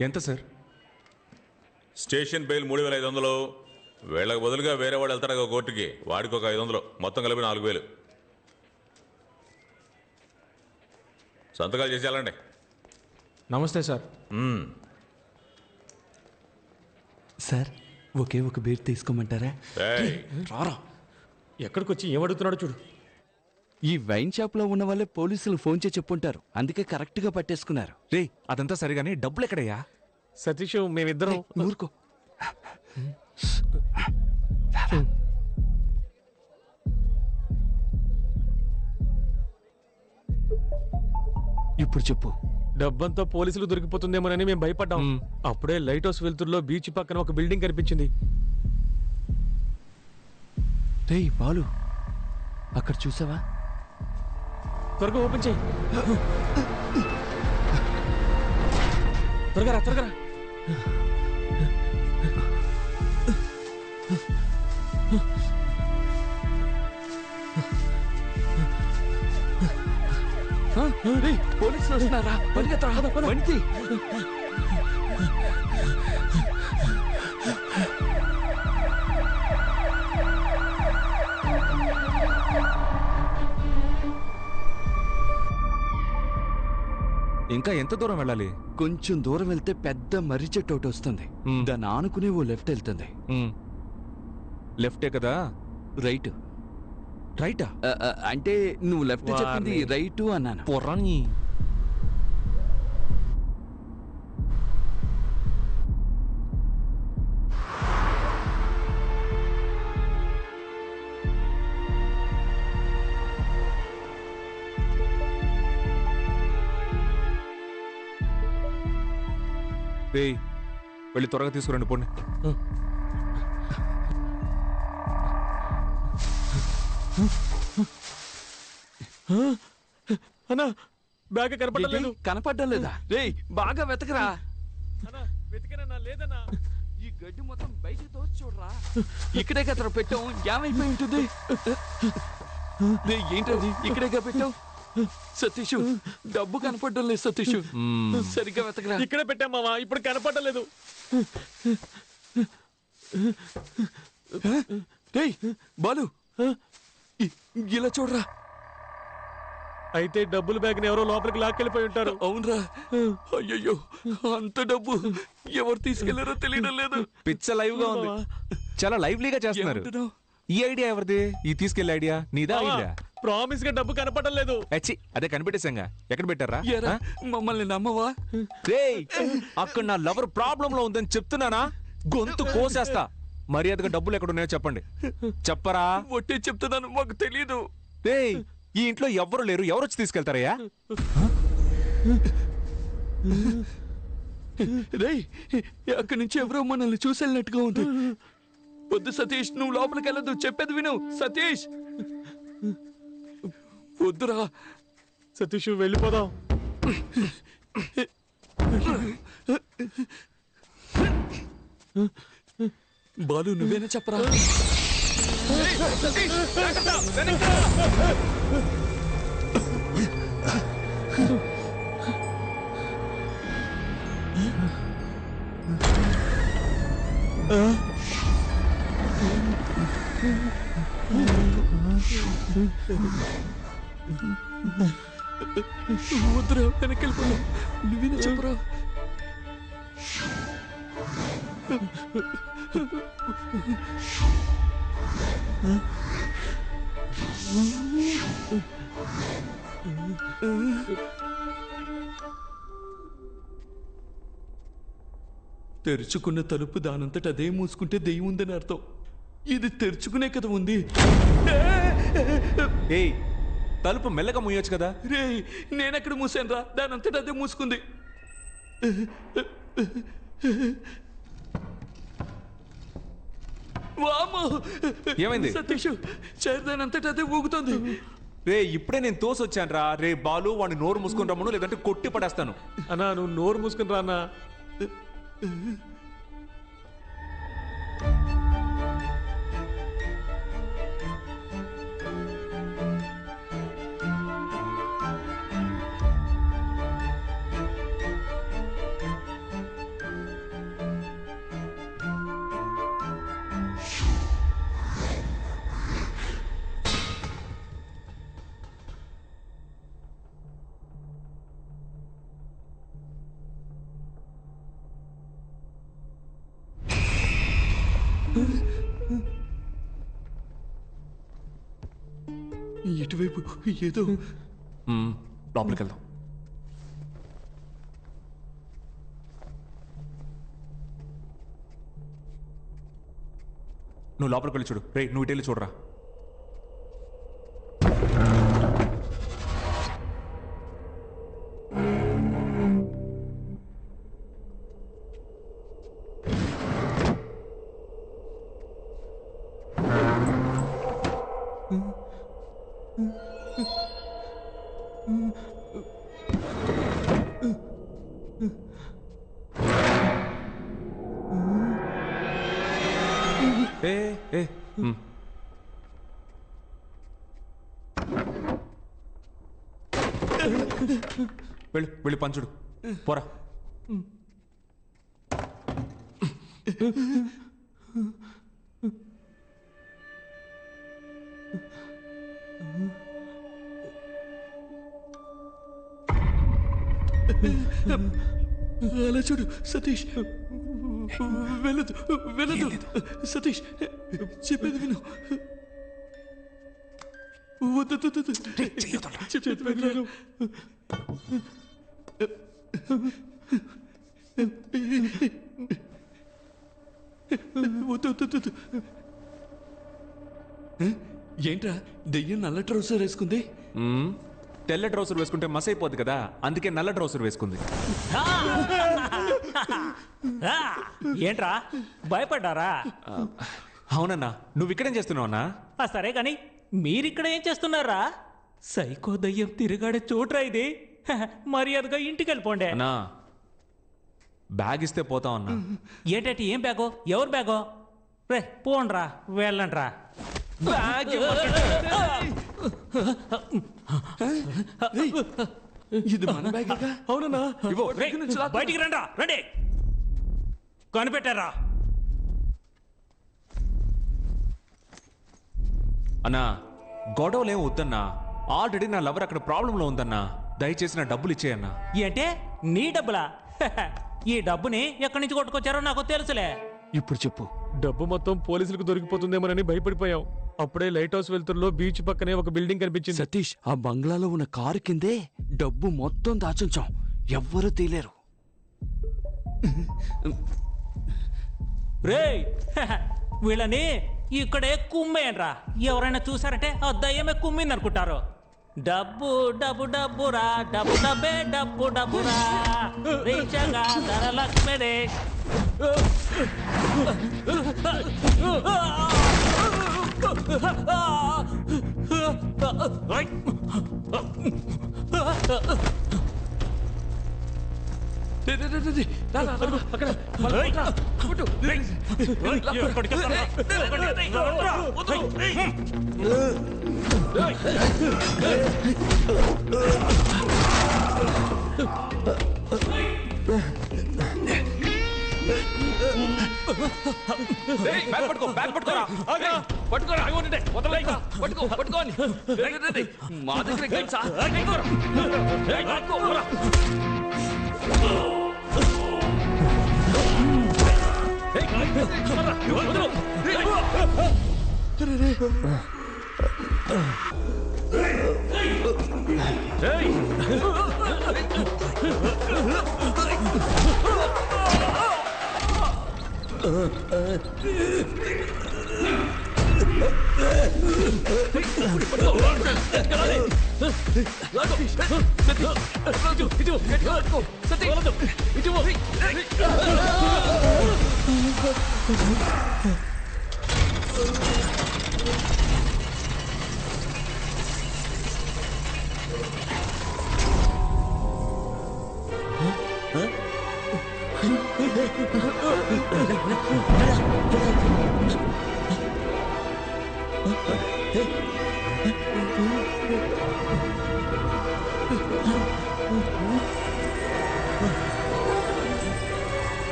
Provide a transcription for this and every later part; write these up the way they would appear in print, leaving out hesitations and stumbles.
ఎంత sir? Station bail 3500. వీళ్ళకి బదులుగా వేరే వాడు వెళ్తాడు కోర్టుకి, వాడికి ఒక 500, మొత్తం కలిపి 4000. సంతకాలు చేసి వెళ్ళండి. నమస్తే సార్. సార్ ఒకే ఒక బీర్ తీసుకోమంటారా? రారా, ఎక్కడికి వచ్చి ఏమడుగుతున్నాడు చూడు. ఈ వైన్ షాప్ లో ఉన్న వాళ్ళే పోలీసులు ఫోన్ చేసి చెప్పుంటారు, అందుకే కరెక్ట్ గా పట్టేసుకున్నారు. రే అదంతా సరిగాని డబ్బులు ఎక్కడయ్యా? సతీష్ మేమిద్దరం ఊరుకో. ఇప్పుడు చెప్పు. డబ్బంతా పోలీసులు దొరికిపోతుందేమోనని మేము భయపడ్డాం. అప్పుడే లైట్ హౌస్ వెలుతురులో బీచ్ పక్కన ఒక బిల్డింగ్ కనిపించింది. రేయ్ బాలు, అక్కడ చూసావా? త్వరగా ఓపెన్ చేయి. త్వరగా రా, త్వరగా రా. పోలీసులు వస్తున్నారా? పరిగెత్తరా. ఇంకా ఎంత దూరం వెళ్ళాలి? కొంచెం దూరం వెళ్తే పెద్ద మర్రి చెట్టు ఒకటి వస్తుంది. దాన్ని ఆనుకునే ఓ లెఫ్ట్ వెళ్తుంది. లెఫ్టే కదా? రైట్. రైటా? అంటే నువ్వు లెఫ్ట్ చెప్పింది రైట్ అన్నాను. పొర్రాని. రేయ్ వెళ్ళి త్వరగా తీసుకురండి, పోండి. అన్నా బ్యాగ్ కనపడలేదు. కనపడ్డం లేదా? రేయ్ బాగా వెతకరా. వెతికనన్నా లేదన్నా. ఈ గడ్డి మొత్తం బయటికి తోసి చూడరా. ఇక్కడే కదా పెట్టాం, ఏమైపోయి ఉంటుంది? ఏంటది ఇక్కడేగా పెట్టావు? సతీష్ డబ్బు కనపడడం లేదు. సతీష్ సరిగ్గా వెతకరా. ఇక్కడే పెట్టాం మావా, ఇప్పుడు కనపడలేదు. రేయ్ బాలు, ఇలా చూడరా. అయితే డబ్బులు బ్యాగ్ ని ఎవరో లోపలికి లాక్కెళ్ళిపోయి ఉంటారు. అవునరా. అయ్యయ్యో, అంత డబ్బు ఎవరు తీసుకెళ్లారో తెలియడం లేదు. పిచ్చ లైవ్ గా ఉంది, చాలా లైవ్లీగా చేస్తున్నారు. ఈ ఐడియా ఎవరిది? ఈ తీసుకెళ్లే ఐడియా నీదా? ఐడియా ప్రామిస్ గా డబ్బు కనపడడం లేదు. అదే కనిపెట్టేశాంగా. ఎక్కడ పెట్టారా? మమ్మల్ని నమ్మవా? రేయ్ అక్కడ నా లవర్ ప్రాబ్లం లో ఉందని చెప్తున్నానా? గొంతు కోసేస్తా. మర్యాదగా డబ్బులు ఎక్కడ ఉన్నాయో చెప్పండి. చెప్పరా? ఒట్టే చెప్తున్నాను, మాకు తెలీదు. రేయ్ ఈ ఇంట్లో ఎవ్వరు లేరు, ఎవరు వచ్చి తీసుకెళ్తారయ్యా? రేయ్ అక్కడి నుంచి ఎవరో మనల్ని చూసేళ్ళినట్టుగా ఉంది. వద్దు సతీష్, నువ్వు లోపలికి వెళ్ళదు, చెప్పేది విను. సతీష్ వద్దురా. సతీష్ వెళ్ళిపోదాం. బాలు నువ్వేనా చెప్పరా? వద్దురా, వెనక్కి వెళ్ళిపోదాం. నువ్వేనా చెప్పరా? తెరుచుకున్న తలుపు దానంతట అదే మూసుకుంటే దెయ్యం ఉందని అర్థం. ఇది తెరుచుకునే కదా ఉంది. ఏయ్ తలుపు మెల్లగా మూయొచ్చు కదా. రే నేనెక్కడ మూసాను రా, దానంతట అదే మూసుకుంది. ఏమైంది? సతీష్ చేరదానంతట అదే ఊగుతుంది. రే ఇప్పుడే నేను తోసొచ్చాను రా. రే బాలు వాడిని నోరు మూసుకుని రమ్మను, లేదంటే కొట్టి పడేస్తాను. అన్నా నువ్వు నోరు మూసుకుని రా అన్నా. ఎటువైపు ఏదో లోపలికి వెళ్దాం. నువ్వు లోపలికి వెళ్ళి చూడు. రే నువ్వు ఇటు వెళ్ళి చూడరా. ఏ ఏ వెళ్ళి వెళ్ళి పంచుడు పోరా. అలా చూడు సతీష్, వెళ్ళదు వెళ్ళదు సతీష్, చెప్పేది విను. వద్దు చెప్పేది విను. వద్దు. ఏంట్రా దెయ్యం నల్ల ట్రౌసర్ వేసుకుంది? తెల్ల ట్రౌసర్ వేసుకుంటే మస్ అయిపోద్ది కదా, అందుకే నల్ల ట్రౌసర్ వేసుకుంది. ఏంట్రా భయపడ్డారా? అవునన్నా. నువ్వు ఇక్కడేం చేస్తున్నావు అన్నా? సరే కాని మీరిక్కడ ఏం చేస్తున్నారా? సైకో దయ్యం తిరిగాడే చోట్రా ఇది. మర్యాదగా ఇంటికి వెళ్ళిపోండి. అన్నా బ్యాగ్ ఇస్తే పోతాం అన్నా. ఏంటంటే ఏం బ్యాగో? ఎవరు బ్యాగో? రే పోండ్రా, వెళ్ళండ్రా. ఇది మన బ్యాగ్. అవునన్నా. రేయ్, బయటికి రండ్రా, రండి. కనిపెట్టారా? అన్నా గొడవలేం వద్దన్నా. ఆల్రెడీ నా లవర్ అక్కడ ప్రాబ్లంలో ఉందన్నా. దయచేసి నా డబ్బులు ఇచ్చేయన్నా. ఏంటే నీ డబ్బులా? ఈ డబ్బుని ఎక్కడి నుంచి కొట్టుకొచ్చారో నాకు తెలుసులే. ఇప్పుడు చెప్పు. డబ్బు మొత్తం పోలీసులకు దొరికిపోతుందేమోనని భయపడిపోయాం. అప్పుడే లైట్ హౌస్ వెళ్తుల్లో బీచ్ పక్కనే ఒక బిల్డింగ్ కనిపించింది. సతీష్, ఆ బంగ్లాలో ఉన్న కారు కిందే డబ్బు మొత్తం దాచుంచాం. ఎవ్వరూ తీలేరు. రేయ్, వీళ్ళని ఇక్కడే కుమ్మేయండ్రా. ఎవరైనా చూసారంటే ఆ దయ్యమే కుమ్మింది అనుకుంటారు. డబ్బు డబ్బు డబ్బురా, డబ్బు డబ్బే డబ్బు డబ్బురా, రీచగా ధనలక్ష్మిడే. మా దగ్గర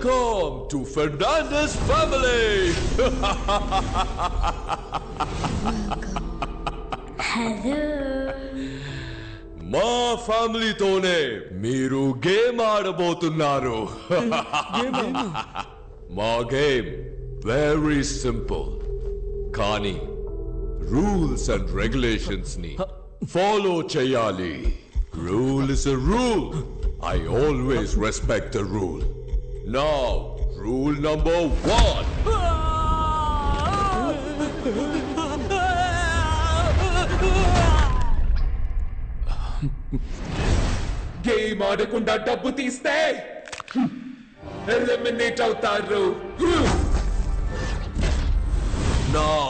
Welcome to Fernandez family. మా ఫ్యామిలీతోనే మీరు గేమ్ ఆడబోతున్నారు. మా గేమ్ వెరీ సింపుల్, కానీ రూల్స్ అండ్ రెగ్యులేషన్స్ ని ఫాలో చేయాలి. Rule is a rule. I always respect the rule. Now, rule number 1. Game ఆడకుండా డబ్బు తీస్తే ఎలిమినేట్ అవుతారు. Now,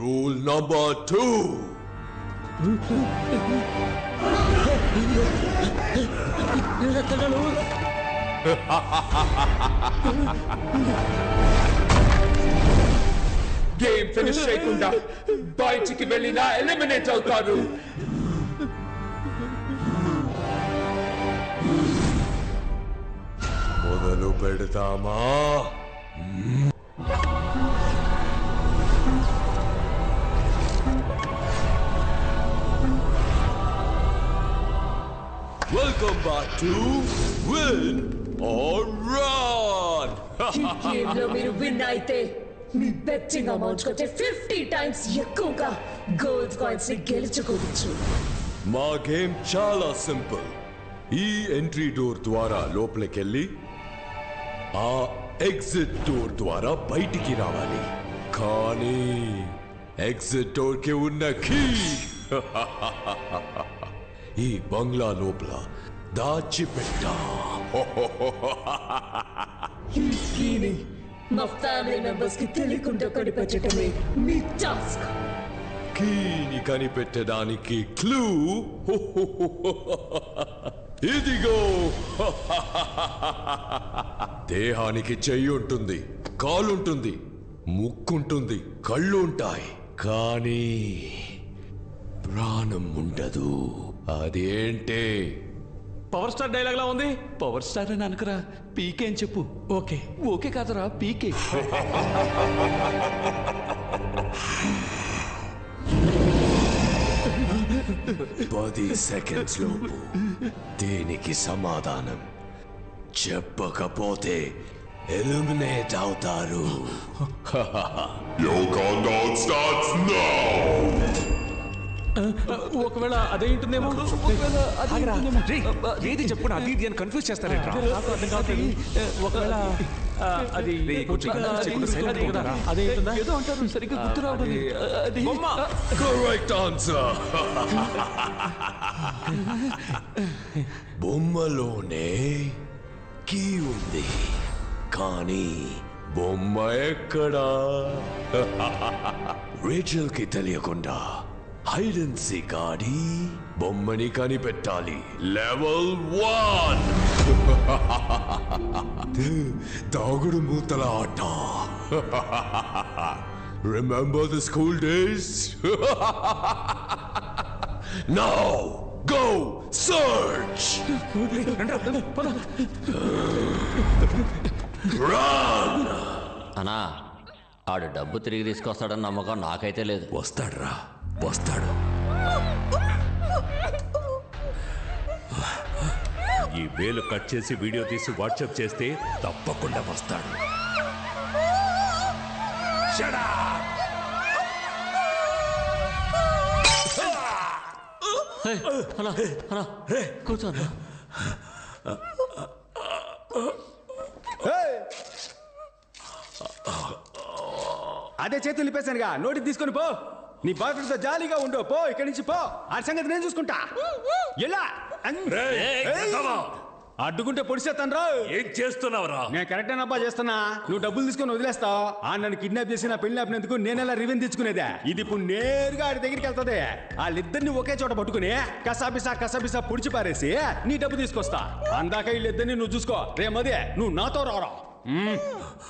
rule number 2. Game finish చేయకుండా బయటికి వెళ్ళినా ఎలిమినేట్ అవుతారు. మొదలు పెడతామా? Welcome back to Win or Run. ఈ గేమ్లో మీరు విన్ అయితే మీ బెట్టింగ్ అమౌంట్ కంటే 50 టైమ్స్ ఎక్కువగా గోల్డ్ కాయిన్స్ ని గెలుచుకోవచ్చు. మా గేమ్ చాలా సింపుల్. ఈ ఎంట్రీ డోర్ ద్వారా లోపలికెళ్ళి ఆ ఎగ్జిట్ డోర్ ద్వారా బయటికి రావాలి. కానీ ఎగ్జిట్ డోర్ కి ఉన్న కీ ఈ బంగ్లా లోపల దాచిపెట్టా. ఈ కీని మా ఫ్యామిలీ మెంబర్స్ కి తెలియకుండా కనిపెట్టడమే మీ టాస్క్. కీని కనిపెట్టడానికి క్లూ ఇదిగో. దేహానికి చెయ్యి ఉంటుంది, కాలుంటుంది, ముక్కుంటుంది, కళ్ళు ఉంటాయి, కానీ ప్రాణం ఉండదు. అదేంటే? పవర్ స్టార్ డైలాగ్ లా ఉంది. పవర్ స్టార్ అని అనకరా, పీకే అని చెప్పు. ఓకే ఓకే కాదరా, పీకే. పది సెకండ్స్ లోపు దీనికి సమాధానం చెప్పకపోతే ఎలిమినేట్ అవుతారు. Your countdown starts now! ఒకవేళ అదే ఉంటుందేమో. ఆగరా. రేయ్, ఏది చెప్పకుండా అది ఇది అని కన్ఫ్యూజ్ చేస్తారేంట్రా? ఒకవేళ అది రేయ్, కొంచెం confuse చేయకుండా silent గా ఉంటారా? అదే ఉంటుందా? ఏదో అంటారు సరిగ్గా గుర్తు రావడం లేదు. అది కరెక్ట్ ఆన్సర్. బొమ్మలోనే కీ ఉంది, కానీ బొమ్మ ఎక్కడా? రేచల్ కి తెలియకుండా హైడ్ అండ్ సీక్ ఆడి బొమ్మని కనిపెట్టాలి. లెవెల్ 1 దాగుడు మూతల ఆట. Remember the school days? Now go search. Run. అన్నా, ఆడు డబ్బు తిరిగి తీసుకొస్తాడని నమ్మకం నాకైతే లేదు. వస్తాడురా, వస్తాడు. ఈ వేలు కట్ చేసి వీడియో తీసి వాట్సాప్ చేస్తే తప్పకుండా వస్తాడు. కూర్చోన్నా. అదే చేతులు నిప్పేశానుగా, నోటికి తీసుకొని పో. నీ బాయ్ ఫ్రెండ్ తో జాలీగా ఉండు. పో ఇక్కడి నుంచి పో. ఆ సంగతి నేను చూసుకుంటా. ఎలా అడ్డుకుంటే పొడిచేస్తాను రా. ఏం చేస్తున్నావురా? నేను కరెక్ట్ అబ్బా చేస్తున్నా. నువ్వు డబ్బులు తీసుకొని వదిలేస్తావు. ఆ నన్ను కిడ్నాప్ చేసి నా పెళ్లి ఆపినందుకు నేనెలా రివెంజ్ తెచ్చుకునేదే. ఇది ఇప్పుడు నేరుగా ఆడి దగ్గరికి వెళ్తుంది. వాళ్ళిద్దరిని ఒకే చోట పట్టుకుని కసాబిసా పుడిచి పారేసి నీ డబ్బు తీసుకొస్తా. అందాక వీళ్ళిద్దరిని నువ్వు చూసుకో. రేమదే నువ్వు నాతో రారా.